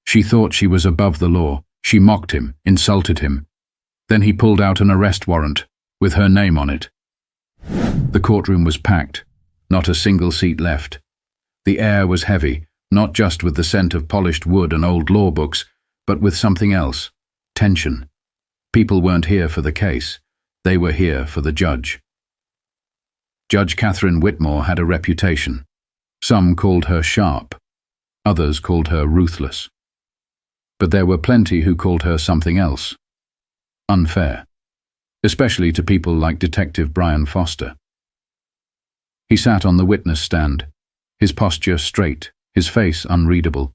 She thought she was above the law. She mocked him, insulted him. Then he pulled out an arrest warrant, with her name on it. The courtroom was packed, not a single seat left. The air was heavy, not just with the scent of polished wood and old law books, but with something else: tension. People weren't here for the case. They were here for the judge. Judge Katherine Whitmore had a reputation. Some called her sharp. Others called her ruthless. But there were plenty who called her something else: unfair, especially to people like Detective Brian Foster. He sat on the witness stand, his posture straight, his face unreadable.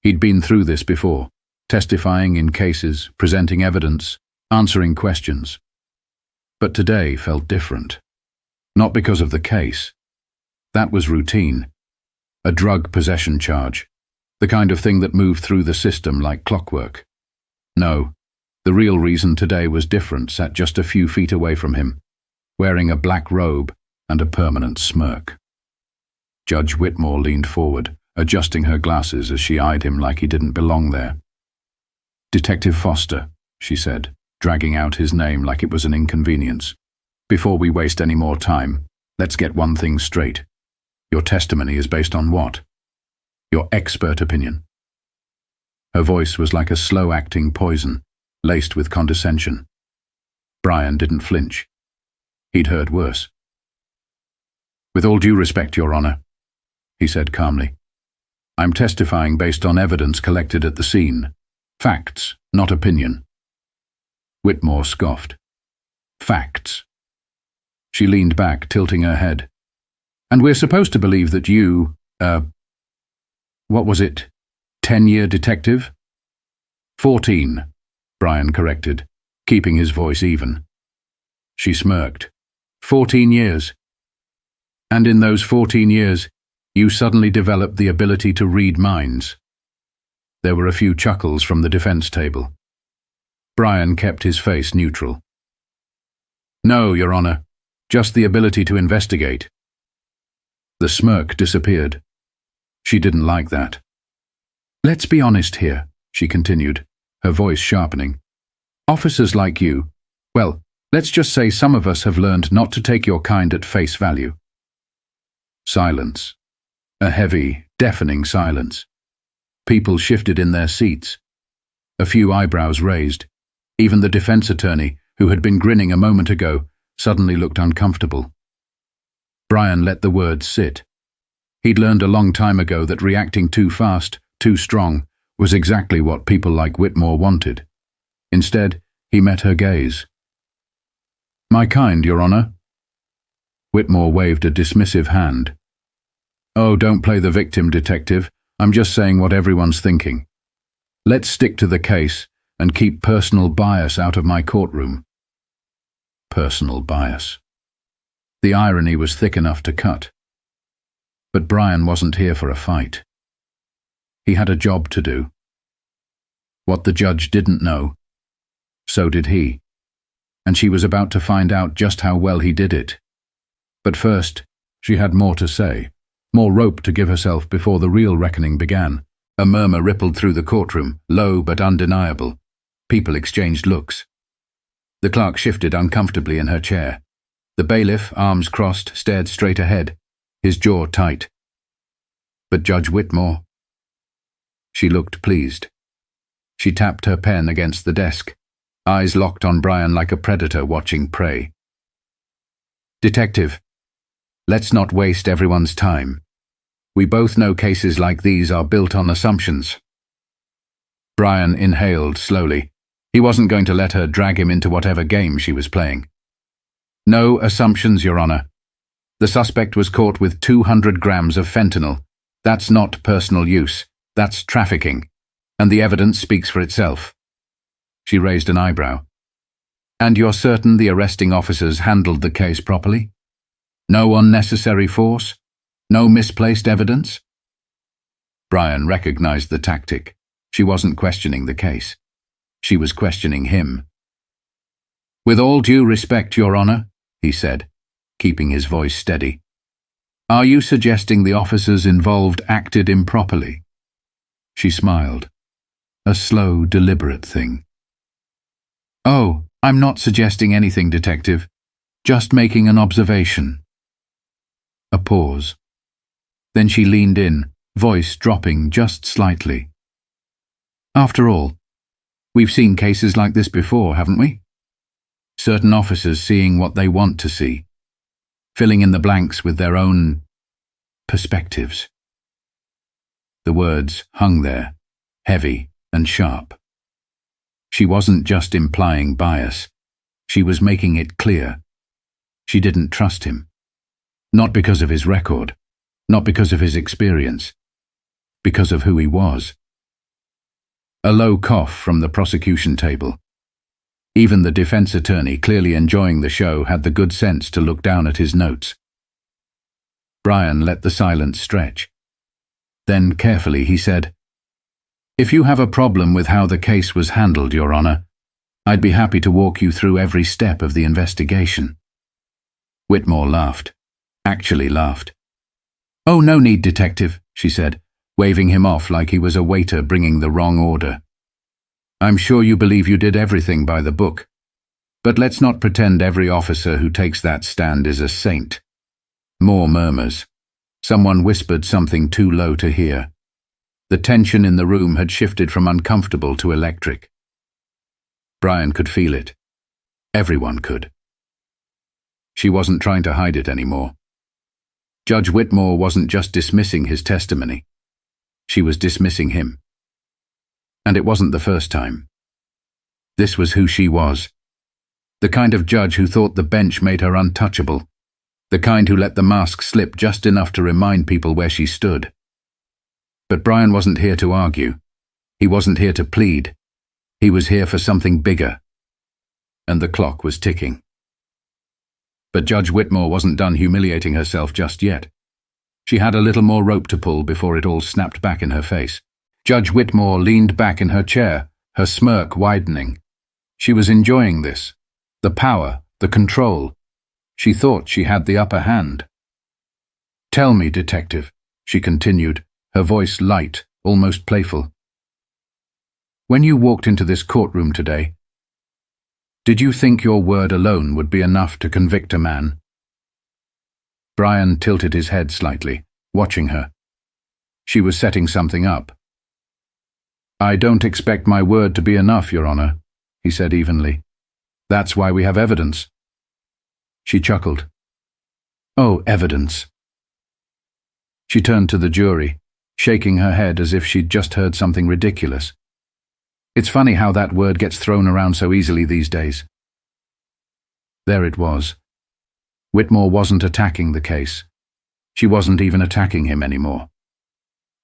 He'd been through this before, testifying in cases, presenting evidence, answering questions. But today felt different. Not because of the case. That was routine. A drug possession charge, the kind of thing that moved through the system like clockwork. No, the real reason today was different sat just a few feet away from him, wearing a black robe and a permanent smirk. Judge Whitmore leaned forward, adjusting her glasses as she eyed him like he didn't belong there. "Detective Foster," she said, dragging out his name like it was an inconvenience. "Before we waste any more time, let's get one thing straight. Your testimony is based on what? Your expert opinion." Her voice was like a slow-acting poison, laced with condescension. Brian didn't flinch. He'd heard worse. "With all due respect, Your Honor," he said calmly, "I'm testifying based on evidence collected at the scene. Facts, not opinion." Whitmore scoffed. "Facts." She leaned back, tilting her head. "And we're supposed to believe that you, what was it, 10-year detective?" 14, Brian corrected, keeping his voice even. She smirked. 14 years. And in those 14 years, you suddenly developed the ability to read minds. There were a few chuckles from the defense table. Brian kept his face neutral. "No, Your Honor, just the ability to investigate." The smirk disappeared. She didn't like that. "Let's be honest here," she continued, her voice sharpening. "Officers like you, well, let's just say some of us have learned not to take your kind at face value." Silence. A heavy, deafening silence. People shifted in their seats. A few eyebrows raised. Even the defense attorney, who had been grinning a moment ago, suddenly looked uncomfortable. Brian let the words sit. He'd learned a long time ago that reacting too fast, too strong, was exactly what people like Whitmore wanted. Instead, he met her gaze. "My kind, Your Honor." Whitmore waved a dismissive hand. "Oh, don't play the victim, Detective. I'm just saying what everyone's thinking. Let's stick to the case and keep personal bias out of my courtroom." Personal bias. The irony was thick enough to cut. But Brian wasn't here for a fight. He had a job to do. What the judge didn't know, so did he. And she was about to find out just how well he did it. But first, she had more to say, more rope to give herself before the real reckoning began. A murmur rippled through the courtroom, low but undeniable. People exchanged looks. The clerk shifted uncomfortably in her chair. The bailiff, arms crossed, stared straight ahead, his jaw tight. But Judge Whitmore? She looked pleased. She tapped her pen against the desk, eyes locked on Brian like a predator watching prey. "Detective, let's not waste everyone's time. We both know cases like these are built on assumptions." Brian inhaled slowly. He wasn't going to let her drag him into whatever game she was playing. "No assumptions, Your Honor. The suspect was caught with 200 grams of fentanyl. That's not personal use. That's trafficking. And the evidence speaks for itself." She raised an eyebrow. "And you're certain the arresting officers handled the case properly? No unnecessary force? No misplaced evidence?" Brian recognized the tactic. She wasn't questioning the case. She was questioning him. "With all due respect, Your Honor," he said, keeping his voice steady, "are you suggesting the officers involved acted improperly?" She smiled. A slow, deliberate thing. "Oh, I'm not suggesting anything, Detective. Just making an observation." A pause. Then she leaned in, voice dropping just slightly. "After all, we've seen cases like this before, haven't we? Certain officers seeing what they want to see, filling in the blanks with their own perspectives." The words hung there, heavy and sharp. She wasn't just implying bias. She was making it clear. She didn't trust him. Not because of his record, not because of his experience, because of who he was. A low cough from the prosecution table. Even the defense attorney, clearly enjoying the show, had the good sense to look down at his notes. Brian let the silence stretch. Then, carefully, he said, "If you have a problem with how the case was handled, Your Honor, I'd be happy to walk you through every step of the investigation." Whitmore laughed. Actually laughed. "Oh, no need, Detective," she said, waving him off like he was a waiter bringing the wrong order. "I'm sure you believe you did everything by the book, but let's not pretend every officer who takes that stand is a saint." More murmurs. Someone whispered something too low to hear. The tension in the room had shifted from uncomfortable to electric. Brian could feel it. Everyone could. She wasn't trying to hide it anymore. Judge Whitmore wasn't just dismissing his testimony. She was dismissing him. And it wasn't the first time. This was who she was. The kind of judge who thought the bench made her untouchable. The kind who let the mask slip just enough to remind people where she stood. But Brian wasn't here to argue. He wasn't here to plead. He was here for something bigger. And the clock was ticking. But Judge Whitmore wasn't done humiliating herself just yet. She had a little more rope to pull before it all snapped back in her face. Judge Whitmore leaned back in her chair, her smirk widening. She was enjoying this. The power, the control. She thought she had the upper hand. "Tell me, Detective," she continued, her voice light, almost playful. "When you walked into this courtroom today, did you think your word alone would be enough to convict a man?" Brian tilted his head slightly, watching her. She was setting something up. "I don't expect my word to be enough, Your Honor," he said evenly. "That's why we have evidence." She chuckled. "Oh, evidence." She turned to the jury, shaking her head as if she'd just heard something ridiculous. It's funny how that word gets thrown around so easily these days. There it was. Whitmore wasn't attacking the case. She wasn't even attacking him anymore.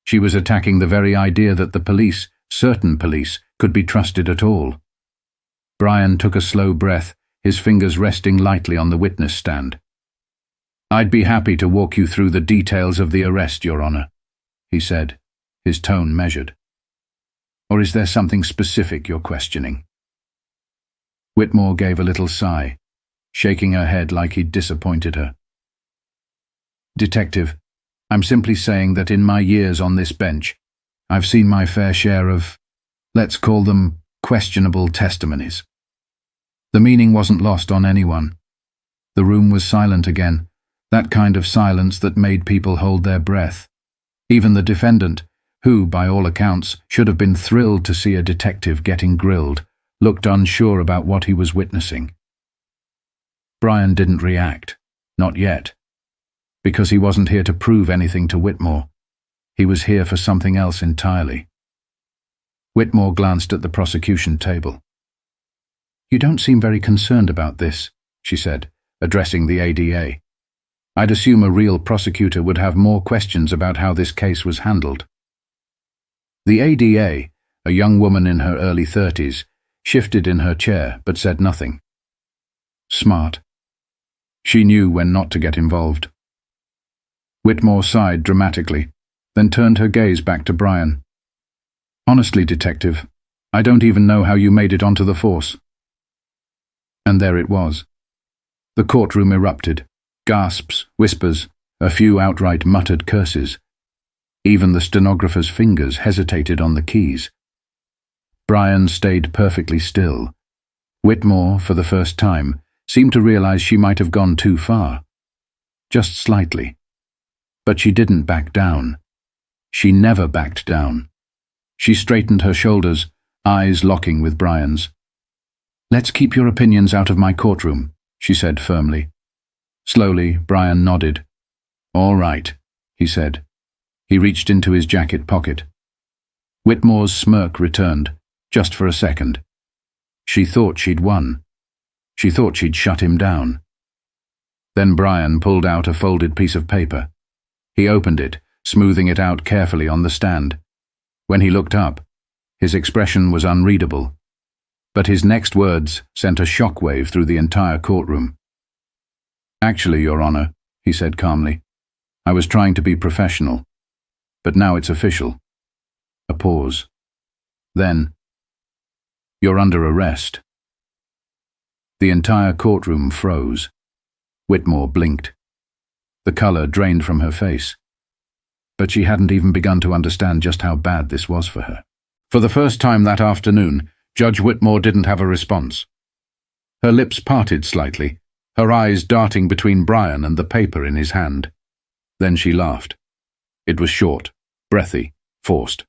She was attacking the very idea that the police, certain police, could be trusted at all. Brian took a slow breath, his fingers resting lightly on the witness stand. "I'd be happy to walk you through the details of the arrest, Your Honor," he said, his tone measured. "Or is there something specific you're questioning?" Whitmore gave a little sigh, shaking her head like he'd disappointed her. "Detective, I'm simply saying that in my years on this bench, I've seen my fair share of, let's call them, questionable testimonies." The meaning wasn't lost on anyone. The room was silent again, that kind of silence that made people hold their breath. Even the defendant, who, by all accounts, should have been thrilled to see a detective getting grilled, looked unsure about what he was witnessing. Brian didn't react, not yet, because he wasn't here to prove anything to Whitmore. He was here for something else entirely. Whitmore glanced at the prosecution table. "You don't seem very concerned about this," she said, addressing the ADA. "I'd assume a real prosecutor would have more questions about how this case was handled." The ADA, a young woman in her early 30s, shifted in her chair but said nothing. Smart. She knew when not to get involved. Whitmore sighed dramatically, then turned her gaze back to Brian. "Honestly, Detective, I don't even know how you made it onto the force." And there it was. The courtroom erupted. Gasps, whispers, a few outright muttered curses. Even the stenographer's fingers hesitated on the keys. Brian stayed perfectly still. Whitmore, for the first time, seemed to realize she might have gone too far. Just slightly. But she didn't back down. She never backed down. She straightened her shoulders, eyes locking with Brian's. "Let's keep your opinions out of my courtroom," she said firmly. Slowly, Brian nodded. "All right," he said. He reached into his jacket pocket. Whitmore's smirk returned, just for a second. She thought she'd won. She thought she'd shut him down. Then Brian pulled out a folded piece of paper. He opened it, smoothing it out carefully on the stand. When he looked up, his expression was unreadable. But his next words sent a shockwave through the entire courtroom. "Actually, Your Honor," he said calmly, "I was trying to be professional. But now it's official." A pause. Then, "You're under arrest." The entire courtroom froze. Whitmore blinked. The color drained from her face. But she hadn't even begun to understand just how bad this was for her. For the first time that afternoon, Judge Whitmore didn't have a response. Her lips parted slightly, her eyes darting between Brian and the paper in his hand. Then she laughed. It was short, breathy, forced.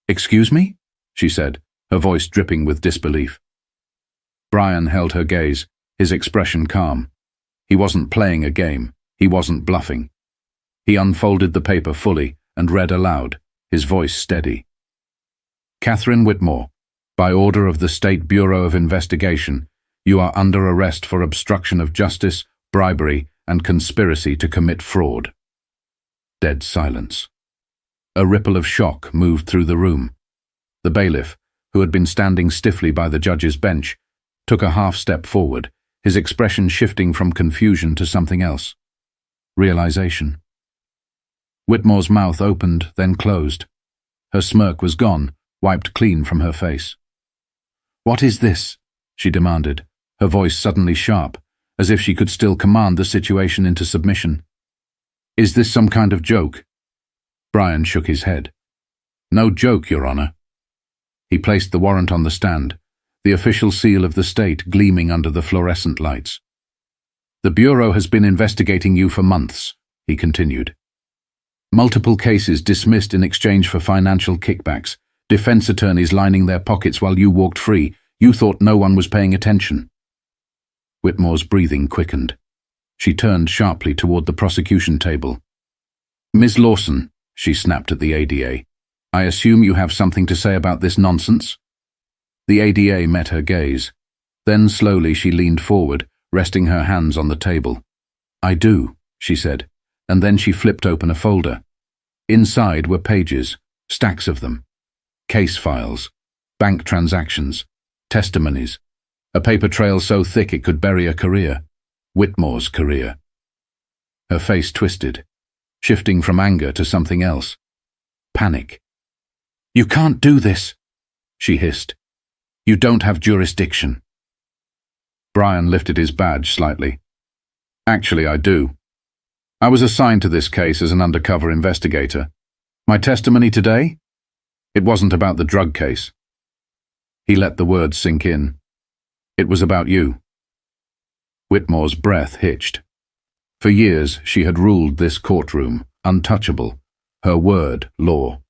"Excuse me?" she said, her voice dripping with disbelief. Brian held her gaze, his expression calm. He wasn't playing a game. He wasn't bluffing. He unfolded the paper fully and read aloud, his voice steady. "Katherine Whitmore, by order of the State Bureau of Investigation, you are under arrest for obstruction of justice, bribery, and conspiracy to commit fraud." Dead silence. A ripple of shock moved through the room. The bailiff, who had been standing stiffly by the judge's bench, took a half-step forward, his expression shifting from confusion to something else. Realization. Whitmore's mouth opened, then closed. Her smirk was gone, wiped clean from her face. "What is this?" she demanded, her voice suddenly sharp, as if she could still command the situation into submission. "Is this some kind of joke?" Brian shook his head. "No joke, Your Honor." He placed the warrant on the stand, the official seal of the state gleaming under the fluorescent lights. "The Bureau has been investigating you for months," he continued. "Multiple cases dismissed in exchange for financial kickbacks, defense attorneys lining their pockets while you walked free. You thought no one was paying attention." Whitmore's breathing quickened. She turned sharply toward the prosecution table. "Ms. Lawson," she snapped at the ADA, "I assume you have something to say about this nonsense?" The ADA met her gaze. Then slowly she leaned forward, resting her hands on the table. "I do," she said, and then she flipped open a folder. Inside were pages, stacks of them. Case files, bank transactions, testimonies, a paper trail so thick it could bury a career, Whitmore's career. Her face twisted, shifting from anger to something else. Panic. "You can't do this," she hissed. "You don't have jurisdiction." Brian lifted his badge slightly. "Actually, I do. I was assigned to this case as an undercover investigator. My testimony today? It wasn't about the drug case." He let the words sink in. "It was about you." Whitmore's breath hitched. For years she had ruled this courtroom, untouchable, her word law.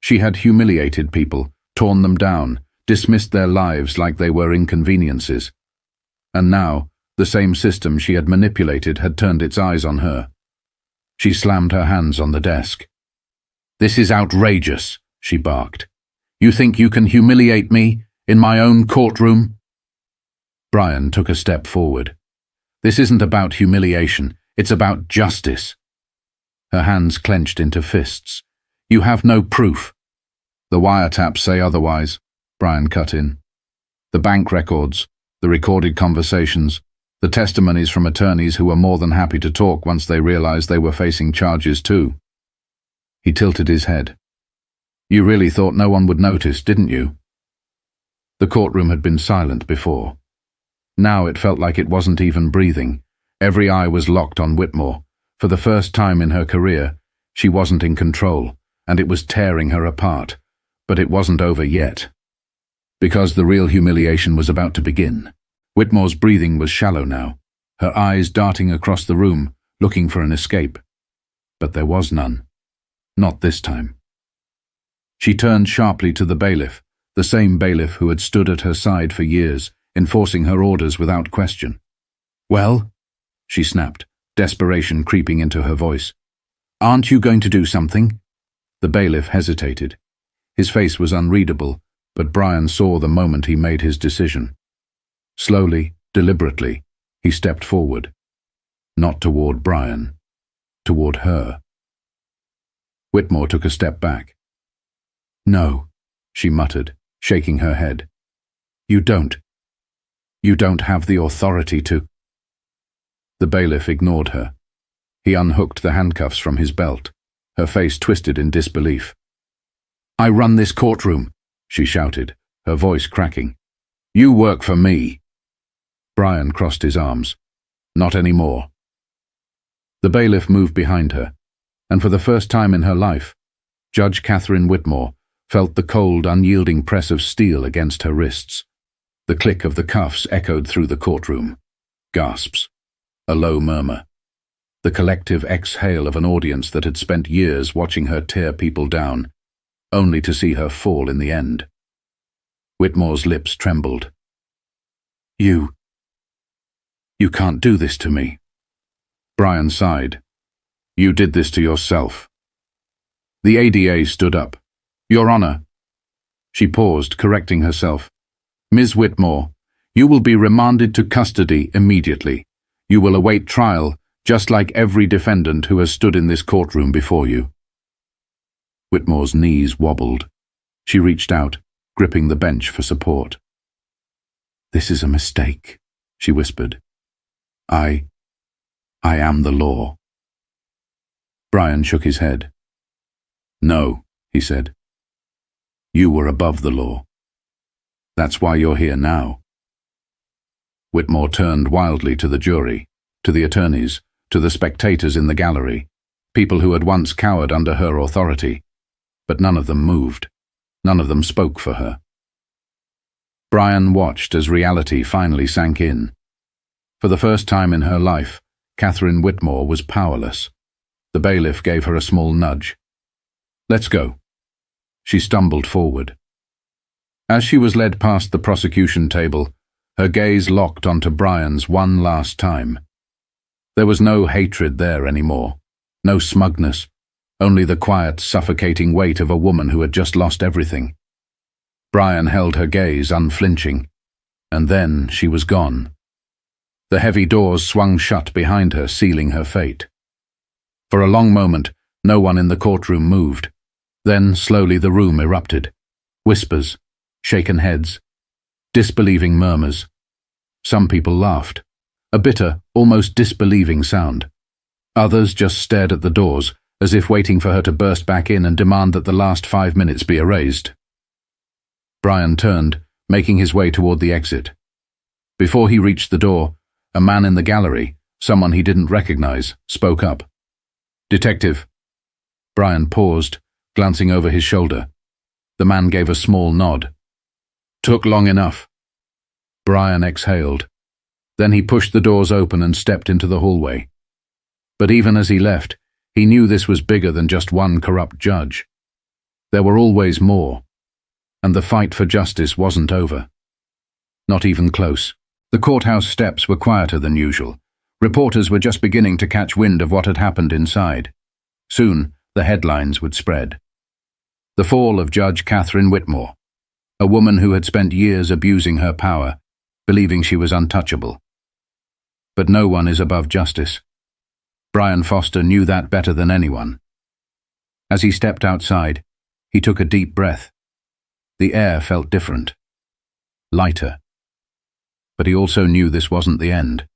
She had humiliated people, torn them down, dismissed their lives like they were inconveniences. And now, the same system she had manipulated had turned its eyes on her. She slammed her hands on the desk. "This is outrageous," she barked. "You think you can humiliate me in my own courtroom?" Brian took a step forward. "This isn't about humiliation, it's about justice." Her hands clenched into fists. "You have no proof." "The wiretaps say otherwise," Brian cut in. "The bank records, the recorded conversations, the testimonies from attorneys who were more than happy to talk once they realized they were facing charges too." He tilted his head. "You really thought no one would notice, didn't you?" The courtroom had been silent before. Now it felt like it wasn't even breathing. Every eye was locked on Whitmore. For the first time in her career, She wasn't in control, and it was tearing her apart, but it wasn't over yet. Because the real humiliation was about to begin. Whitmore's breathing was shallow now, her eyes darting across the room, looking for an escape. But there was none. Not this time. She turned sharply to the bailiff, the same bailiff who had stood at her side for years, enforcing her orders without question. "Well?" she snapped, desperation creeping into her voice. "Aren't you going to do something?" The bailiff hesitated. His face was unreadable, but Brian saw the moment he made his decision. Slowly, deliberately, he stepped forward. Not toward Brian, toward her. Whitmore took a step back. "No," she muttered, shaking her head. You don't have the authority to." The bailiff ignored her. He unhooked the handcuffs from his belt, her face twisted in disbelief. "I run this courtroom," she shouted, her voice cracking. "You work for me." Brian crossed his arms. "Not anymore." The bailiff moved behind her, and for the first time in her life, Judge Katherine Whitmore felt the cold, unyielding press of steel against her wrists. The click of the cuffs echoed through the courtroom. Gasps. A low murmur. The collective exhale of an audience that had spent years watching her tear people down, only to see her fall in the end. Whitmore's lips trembled. You can't do this to me." Brian sighed. "You did this to yourself." The ADA stood up. "Your Honor." She paused, correcting herself. "Ms. Whitmore, you will be remanded to custody immediately. You will await trial, just like every defendant who has stood in this courtroom before you." Whitmore's knees wobbled. She reached out, gripping the bench for support. "This is a mistake," she whispered. I am the law." Brian shook his head. "No," he said. "You were above the law. That's why you're here now." Whitmore turned wildly to the jury, to the attorneys, to the spectators in the gallery, people who had once cowered under her authority, but none of them moved. None of them spoke for her. Brian watched as reality finally sank in. For the first time in her life, Katherine Whitmore was powerless. The bailiff gave her a small nudge. "Let's go." She stumbled forward. As she was led past the prosecution table, her gaze locked onto Brian's one last time. There was no hatred there anymore, no smugness, only the quiet, suffocating weight of a woman who had just lost everything. Brian held her gaze, unflinching, and then she was gone. The heavy doors swung shut behind her, sealing her fate. For a long moment, no one in the courtroom moved. Then, slowly, the room erupted. Whispers, shaken heads, disbelieving murmurs. Some people laughed, a bitter, almost disbelieving sound. Others just stared at the doors, as if waiting for her to burst back in and demand that the last 5 minutes be erased. Brian turned, making his way toward the exit. Before he reached the door, a man in the gallery, someone he didn't recognize, spoke up. "Detective." Brian paused, glancing over his shoulder. The man gave a small nod. "Took long enough." Brian exhaled. Then he pushed the doors open and stepped into the hallway. But even as he left, he knew this was bigger than just one corrupt judge. There were always more, and the fight for justice wasn't over. Not even close. The courthouse steps were quieter than usual. Reporters were just beginning to catch wind of what had happened inside. Soon, the headlines would spread. The fall of Judge Katherine Whitmore, a woman who had spent years abusing her power, believing she was untouchable. But no one is above justice. Brian Foster knew that better than anyone. As he stepped outside, he took a deep breath. The air felt different, lighter. But he also knew this wasn't the end.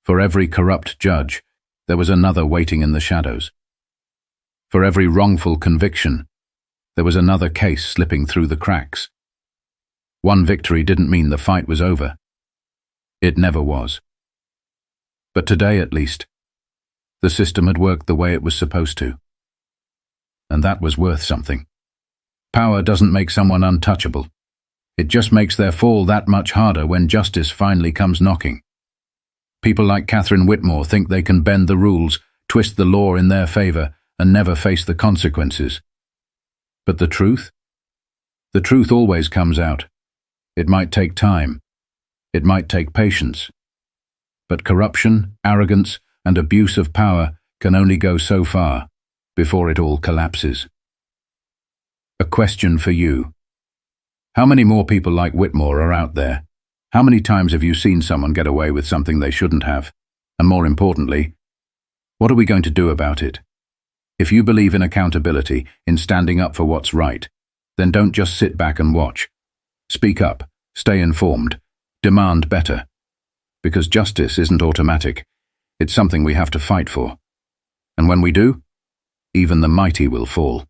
For every corrupt judge, there was another waiting in the shadows. For every wrongful conviction, there was another case slipping through the cracks. One victory didn't mean the fight was over. It never was. But today, at least, the system had worked the way it was supposed to. and that was worth something. Power doesn't make someone untouchable. It just makes their fall that much harder when justice finally comes knocking. People like Katherine Whitmore think they can bend the rules, twist the law in their favor, and never face the consequences. But the truth? The truth always comes out. It might take time. It might take patience. But corruption, arrogance, and abuse of power can only go so far before it all collapses. A question for you. How many more people like Whitmore are out there? How many times have you seen someone get away with something they shouldn't have? And more importantly, what are we going to do about it? If you believe in accountability, in standing up for what's right, then don't just sit back and watch. Speak up, stay informed, demand better. Because justice isn't automatic. It's something we have to fight for. And when we do, even the mighty will fall.